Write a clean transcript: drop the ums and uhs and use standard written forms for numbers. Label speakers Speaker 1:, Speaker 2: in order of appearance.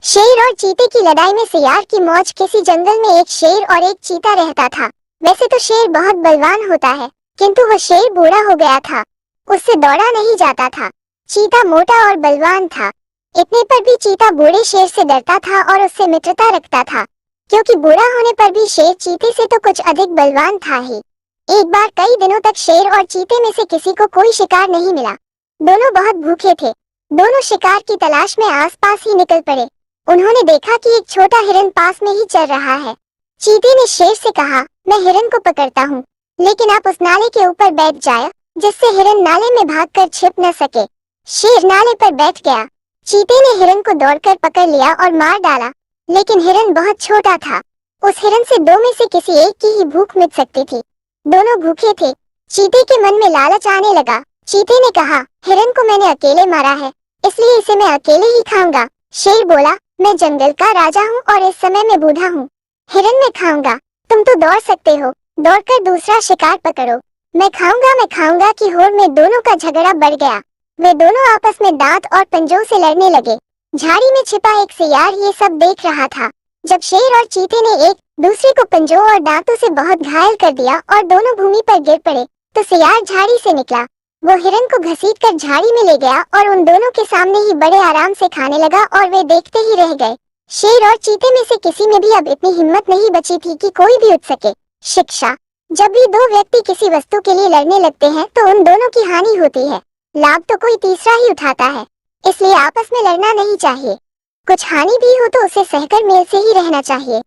Speaker 1: शेर और चीते की लड़ाई में सियार की मौज। किसी जंगल में एक शेर और एक चीता रहता था। वैसे तो शेर बहुत बलवान होता है, किंतु वह शेर बूढ़ा हो गया था। उससे दौड़ा नहीं जाता था। चीता मोटा और बलवान था। इतने पर भी चीता बूढ़े शेर से डरता था और उससे मित्रता रखता था, क्योंकि बूढ़ा होने पर भी शेर चीते से तो कुछ अधिक बलवान था ही। एक बार कई दिनों तक शेर और चीते में से किसी को कोई शिकार नहीं मिला। दोनों बहुत भूखे थे। दोनों शिकार की तलाश में आसपास ही निकल पड़े। उन्होंने देखा कि एक छोटा हिरन पास में ही चल रहा है। चीते ने शेर से कहा, मैं हिरन को पकड़ता हूँ, लेकिन आप उस नाले के ऊपर बैठ जाए, जिससे हिरन नाले में भागकर छिप न सके। शेर नाले पर बैठ गया। चीते ने हिरन को दौड़कर पकड़ लिया और मार डाला, लेकिन हिरन बहुत छोटा था। उस हिरन से दो में से किसी एक की ही भूख मिट सकती थी। दोनों भूखे थे। चीते के मन में लालच आने लगा। चीते ने कहा, हिरन को मैंने अकेले मारा है, इसलिए इसे मैं अकेले ही खाऊंगा। शेर बोला, मैं जंगल का राजा हूँ और इस समय मैं बूढ़ा हूँ। हिरन मैं खाऊंगा, तुम तो दौड़ सकते हो, दौड़कर दूसरा शिकार पकड़ो। मैं खाऊंगा की होड़ में दोनों का झगड़ा बढ़ गया। वे दोनों आपस में दांत और पंजों से लड़ने लगे। झाड़ी में छिपा एक सियार ये सब देख रहा था। जब शेर और चीते ने एक दूसरे को पंजों और दांतों से बहुत घायल कर दिया और दोनों भूमि पर गिर पड़े, तो सियार झाड़ी से निकला। वो हिरन को घसीटकर झाड़ी में ले गया और उन दोनों के सामने ही बड़े आराम से खाने लगा और वे देखते ही रह गए। शेर और चीते में से किसी में भी अब इतनी हिम्मत नहीं बची थी कि कोई भी उठ सके। शिक्षा: जब भी दो व्यक्ति किसी वस्तु के लिए लड़ने लगते हैं तो उन दोनों की हानि होती है, लाभ तो कोई तीसरा ही उठाता है। इसलिए आपस में लड़ना नहीं चाहिए। कुछ हानि भी हो तो उसे सहकर मेल से ही रहना चाहिए।